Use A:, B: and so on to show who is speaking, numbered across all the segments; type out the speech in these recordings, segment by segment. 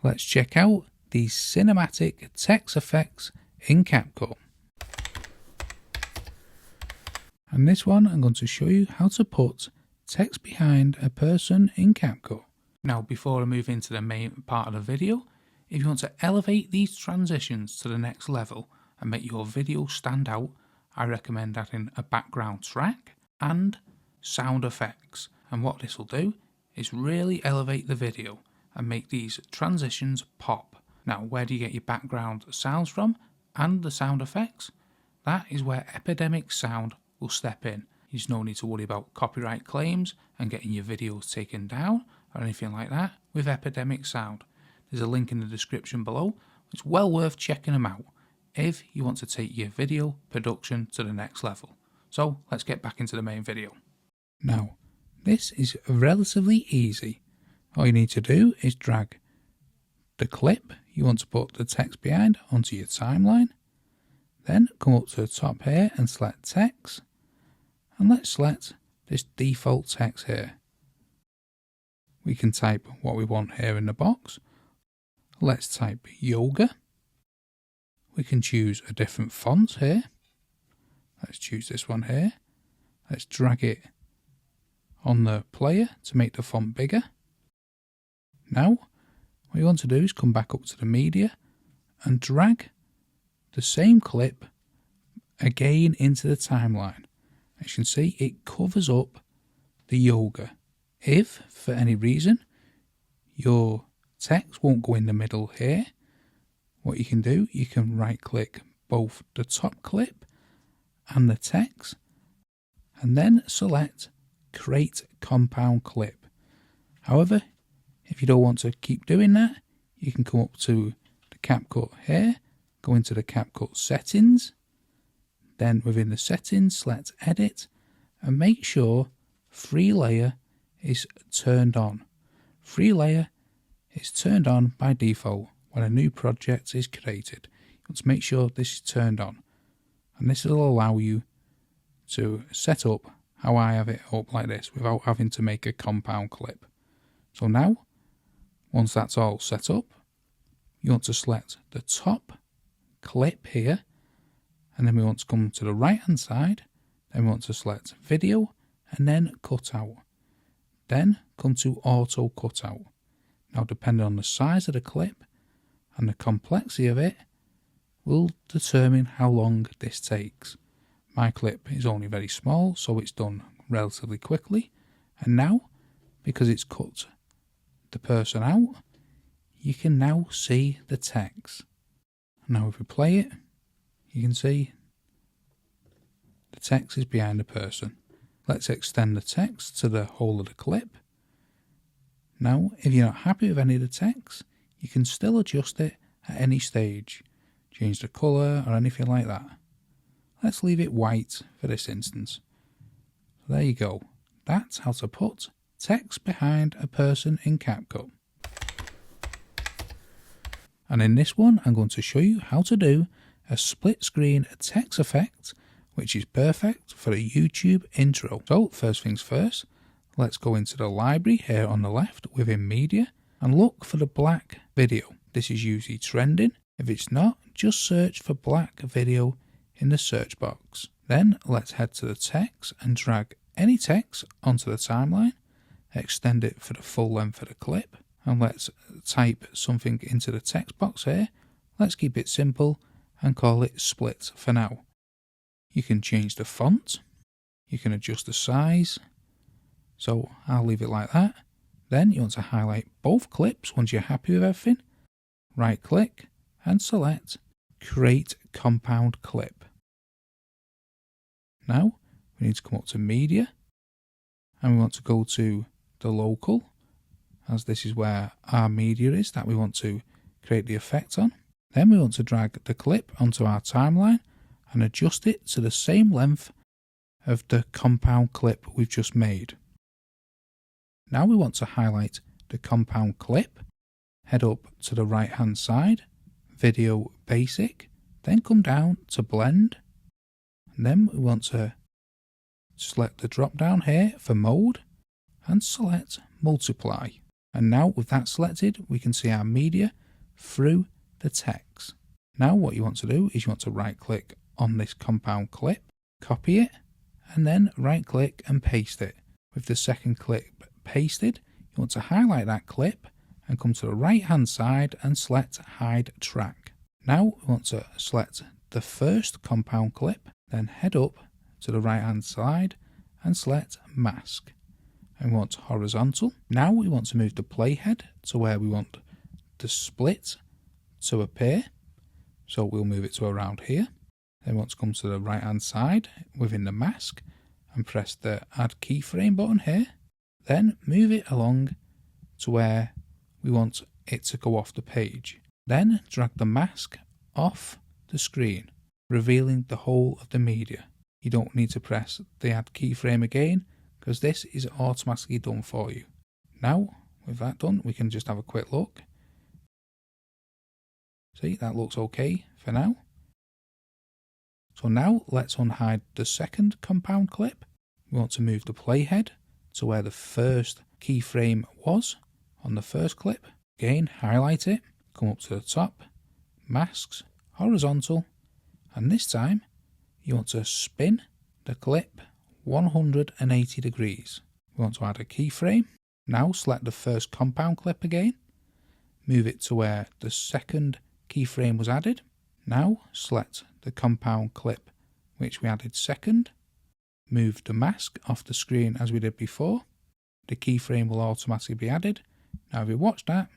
A: Let's check out these cinematic text effects in CapCut. And this one I'm going to show you how to put text behind a person in CapCut. Now before I move into the main part of the video, if you want to elevate these transitions to the next level and make your video stand out, I recommend adding a background track and sound effects. And what this will do is really elevate the video and make these transitions pop. Now where do you get your background sounds from and the sound effects? That is where Epidemic Sound will step in. There's no need to worry about copyright claims and getting your videos taken down or anything like that with Epidemic Sound. There's a link in the description below. It's well worth checking them out if you want to take your video production to the next level. So let's get back into the main video. Now this is relatively easy. All you need to do is drag the clip you want to put the text behind onto your timeline. Then come up to the top here and select text. And let's select this default text here. We can type what we want here in the box. Let's type yoga. We can choose a different font here. Let's choose this one here. Let's drag it on the player to make the font bigger. Now, what you want to do is come back up to the media and drag the same clip again into the timeline. As you can see, it covers up the yoga. If, for any reason, your text won't go in the middle here, what you can do, you can right click both the top clip and the text and then select Create Compound Clip. However, if you don't want to keep doing that, you can come up to the CapCut here, go into the CapCut settings, then within the settings select Edit and make sure Free Layer is turned on. Free Layer is turned on by default when a new project is created. You want to make sure this is turned on, and this will allow you to set up how I have it up like this without having to make a compound clip. So now, once that's all set up, you want to select the top clip here, and then we want to come to the right hand side, then we want to select video and then cutout. Then come to auto cutout. Now depending on the size of the clip and the complexity of it will determine how long this takes. My clip is only very small, so it's done relatively quickly, and now because it's cut the person out, you can now see the text. Now if we play it, you can see the text is behind the person. Let's extend the text to the whole of the clip. Now if you're not happy with any of the text, you can still adjust it at any stage, change the colour or anything like that. Let's leave it white for this instance. There you go. That's how to put text behind a person in CapCut. And in this one I'm going to show you how to do a split screen text effect, which is perfect for a YouTube intro. So first things first, let's go into the library here on the left within media and look for the black video. This is usually trending. If it's not, just search for black video in the search box. Then let's head to the text and drag any text onto the timeline, extend it for the full length of the clip, and let's type something into the text box here. Let's keep it simple and call it split for now. You can change the font, you can adjust the size, so I'll leave it like that. Then you want to highlight both clips once you're happy with everything, right click and select Create Compound Clip. Now we need to come up to media and we want to go to the local, as this is where our media is that we want to create the effect on. Then we want to drag the clip onto our timeline and adjust it to the same length of the compound clip we've just made. Now we want to highlight the compound clip, head up to the right hand side, video basic, then come down to blend, and then we want to select the drop down here for mode and select multiply. And now with that selected, we can see our media through the text. Now what you want to do is you want to right click on this compound clip, copy it, and then right click and paste it. With the second clip pasted, you want to highlight that clip and come to the right hand side and select hide track. Now we want to select the first compound clip, then head up to the right hand side and select mask. And we want horizontal. Now we want to move the playhead to where we want the split to appear. So we'll move it to around here. Then we want to come to the right hand side within the mask and press the add keyframe button here. Then move it along to where we want it to go off the page. Then drag the mask off the screen, revealing the whole of the media. You don't need to press the add keyframe again because this is automatically done for you. Now, with that done, we can just have a quick look. See, that looks okay for now. So now let's unhide the second compound clip. We want to move the playhead to where the first keyframe was on the first clip. Again, highlight it, come up to the top, masks, horizontal, and this time you want to spin the clip 180 degrees. We want to add a keyframe. Now select the first compound clip again, move it to where the second keyframe was added. Now select the compound clip which we added second, move the mask off the screen as we did before. The keyframe will automatically be added. Now if you watch that,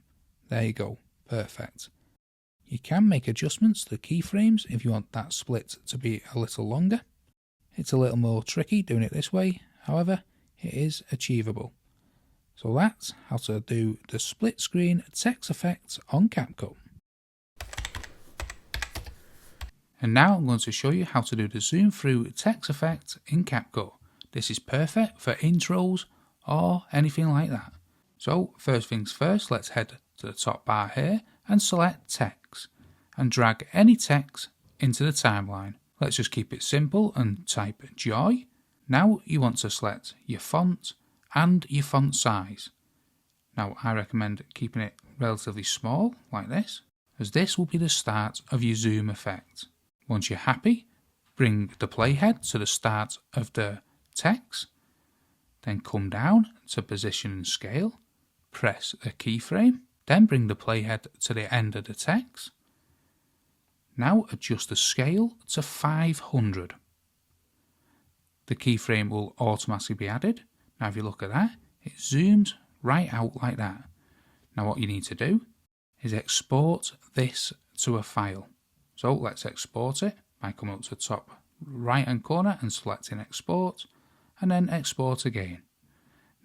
A: there you go, perfect. You can make adjustments to the keyframes if you want that split to be a little longer. It's a little more tricky doing it this way, however, it is achievable. So that's how to do the split screen text effects on CapCut. And now I'm going to show you how to do the zoom through text effect in CapCut. This is perfect for intros or anything like that. So first things first, let's head to the top bar here and select text and drag any text into the timeline. Let's just keep it simple and type joy. Now you want to select your font and your font size. Now I recommend keeping it relatively small like this, as this will be the start of your zoom effect. Once you're happy, bring the playhead to the start of the text, then come down to position and scale, press a keyframe, then bring the playhead to the end of the text. Now adjust the scale to 500. The keyframe will automatically be added. Now if you look at that, it zooms right out like that. Now what you need to do is export this to a file. So let's export it by coming up to the top right hand corner and selecting export, and then export again.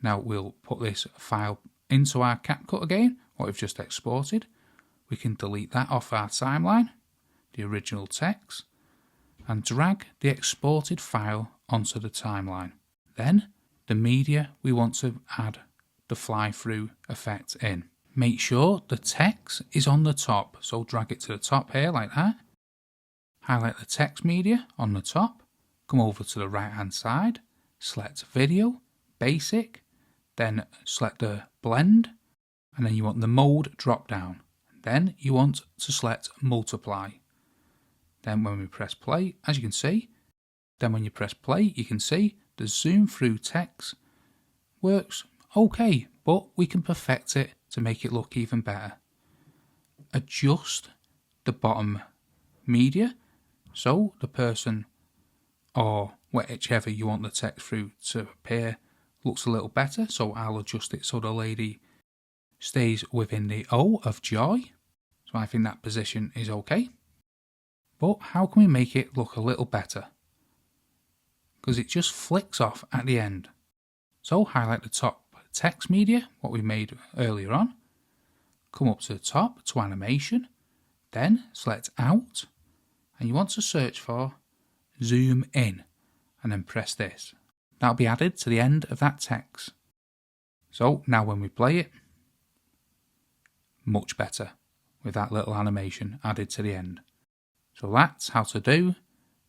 A: Now we'll put this file into our CapCut again, what we've just exported. We can delete that off our timeline, the original text, and drag the exported file onto the timeline. Then the media we want to add the fly through effect in. Make sure the text is on the top, so drag it to the top here like that. Highlight the text media on the top, come over to the right hand side, select video, basic, then select the blend, and then you want the mode drop down. Then you want to select multiply. Then when we press play, as you can see, you can see the zoom through text works okay, but we can perfect it to make it look even better. Adjust the bottom media so the person or whichever you want the text through to appear looks a little better. So I'll adjust it so the lady stays within the O of joy. So I think that position is okay. But how can we make it look a little better? Because it just flicks off at the end. So highlight the top text media, what we made earlier on. Come up to the top to animation. Then select out. And you want to search for zoom in. And then press this. That'll be added to the end of that text. So now when we play it, much better with that little animation added to the end. So that's how to do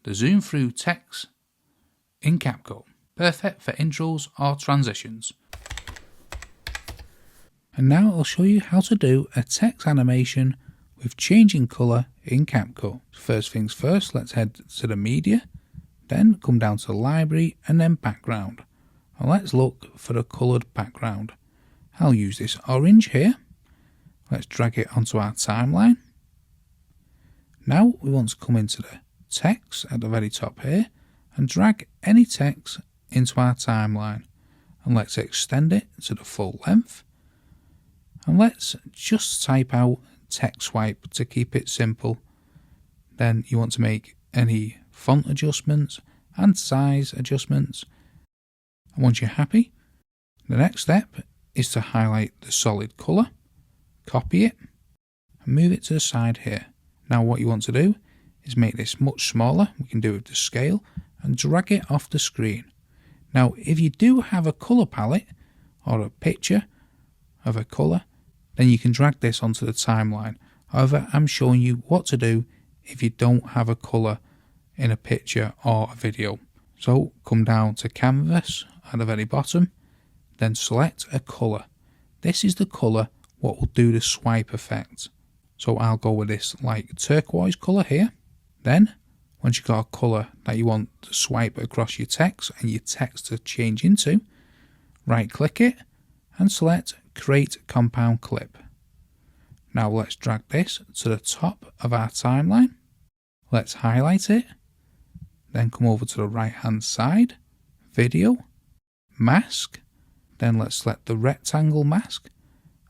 A: the zoom through text in CapCut. Perfect for intros or transitions. And now I'll show you how to do a text animation with changing colour in CapCut. First things first, let's head to the media, then come down to the library and then background. And let's look for the coloured background. I'll use this orange here. Let's drag it onto our timeline. Now we want to come into the text at the very top here and drag any text into our timeline. And let's extend it to the full length. And let's just type out text swipe to keep it simple. Then you want to make any font adjustments and size adjustments. And once you're happy, the next step is to highlight the solid colour, copy it, and move it to the side here. Now what you want to do is make this much smaller. We can do it with the scale and drag it off the screen. Now if you do have a colour palette or a picture of a colour, then you can drag this onto the timeline. However, I'm showing you what to do if you don't have a colour in a picture or a video. So come down to canvas at the very bottom, then select a colour. This is the colour what will do the swipe effect. So I'll go with this like turquoise colour here. Then once you've got a colour that you want to swipe across your text and your text to change into, right click it and select Create Compound Clip. Now let's drag this to the top of our timeline. Let's highlight it. Then come over to the right hand side, Video, Mask. Then let's select the rectangle mask.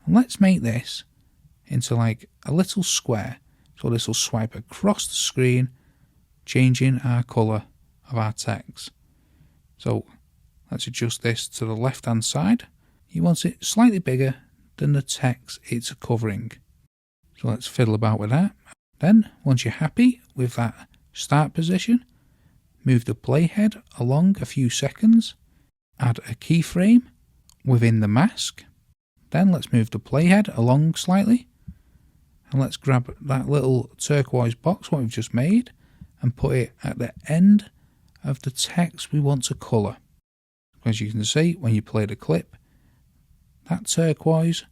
A: And let's make this into like a little square. So this will swipe across the screen, changing our colour of our text. So let's adjust this to the left hand side. You want it slightly bigger than the text it's covering. So let's fiddle about with that. Then once you're happy with that start position, move the playhead along a few seconds, add a keyframe within the mask. Then let's move the playhead along slightly, and let's grab that little turquoise box what we've just made and put it at the end of the text we want to colour. As you can see, when you play the clip, that turquoise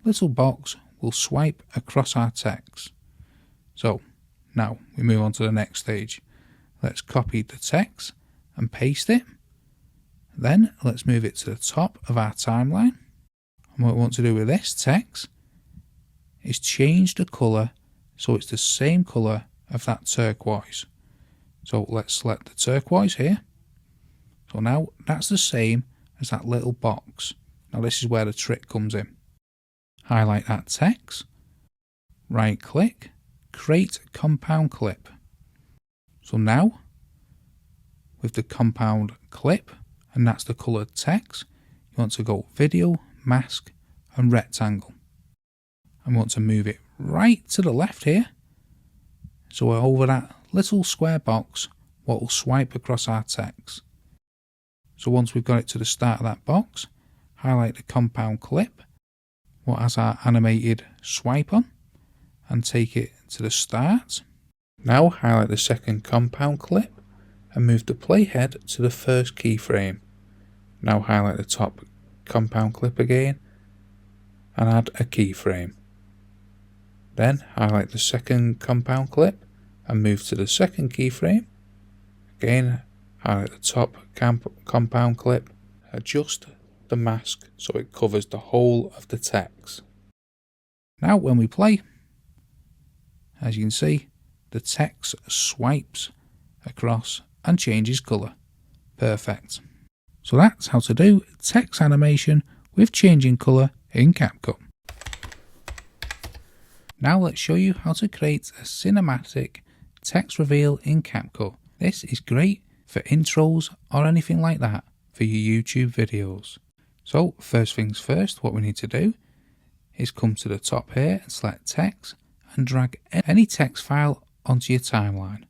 A: little box will swipe across our text. So now we move on to the next stage. Let's copy the text and paste it. Then let's move it to the top of our timeline. And what we want to do with this text is change the colour so it's the same colour of that turquoise. So let's select the turquoise here. So now that's the same as that little box. Now this is where the trick comes in. Highlight that text, right click, create compound clip. So now with the compound clip, and that's the coloured text, you want to go video, mask and rectangle. And want to move it right to the left here. So we're over that little square box what will swipe across our text. So once we've got it to the start of that box, highlight the compound clip, what has our animated swipe on, and take it to the start. Now highlight the second compound clip and move the playhead to the first keyframe. Now highlight the top compound clip again and add a keyframe. Then highlight the second compound clip and move to the second keyframe. Again, highlight the top compound clip, adjust the mask so it covers the whole of the text. Now when we play, as you can see, the text swipes across and changes colour. Perfect. So that's how to do text animation with changing colour in CapCut. Now let's show you how to create a cinematic text reveal in CapCut. This is great for intros or anything like that for your YouTube videos. So first things first, what we need to do is come to the top here and select text and drag any text file onto your timeline.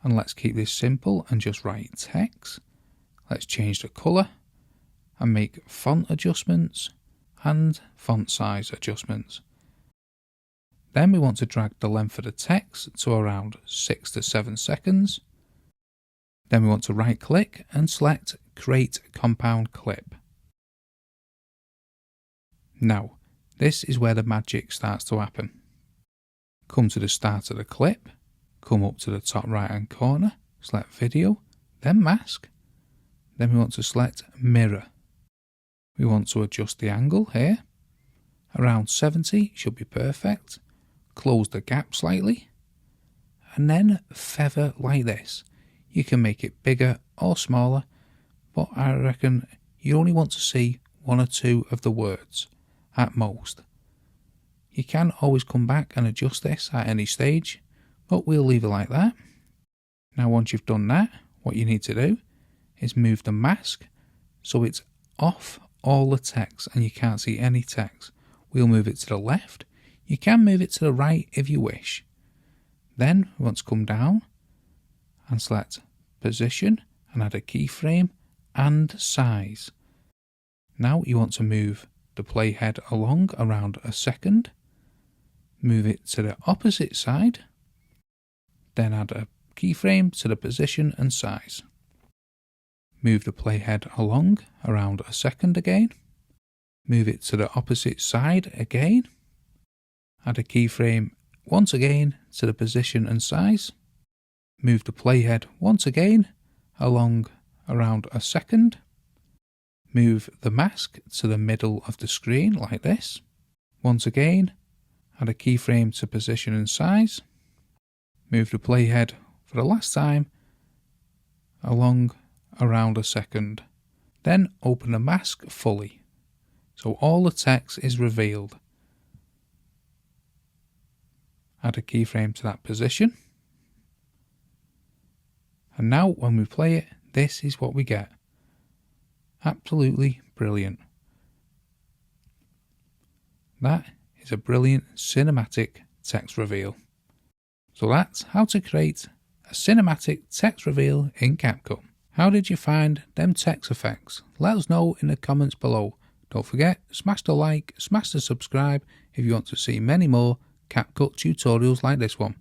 A: And let's keep this simple and just write text. Let's change the colour and make font adjustments and font size adjustments. Then we want to drag the length of the text to around 6 to 7 seconds. Then we want to right click and select Create Compound Clip. Now, this is where the magic starts to happen. Come to the start of the clip, come up to the top right hand corner, select video, then mask, then we want to select mirror. We want to adjust the angle here, around 70 should be perfect, close the gap slightly, and then feather like this. You can make it bigger or smaller, but I reckon you only want to see one or two of the words at most. You can always come back and adjust this at any stage, but we'll leave it like that. Now once you've done that, what you need to do is move the mask so it's off all the text and you can't see any text. We'll move it to the left. You can move it to the right if you wish. Then we want to come down and select position and add a keyframe and size. Now you want to move the playhead along around a second. Move it to the opposite side, then add a keyframe to the position and size. Move the playhead along around a second again, move it to the opposite side again, add a keyframe once again to the position and size, move the playhead once again along around a second, move the mask to the middle of the screen like this, once again add a keyframe to position and size, move the playhead for the last time along around a second, then open the mask fully so all the text is revealed. Add a keyframe to that position, and now when we play it, this is what we get. Absolutely brilliant. That is a brilliant cinematic text reveal. So that's how to create a cinematic text reveal in CapCut. How did you find them text effects? Let us know in the comments below. Don't forget, smash the like, smash the subscribe if you want to see many more CapCut tutorials like this one.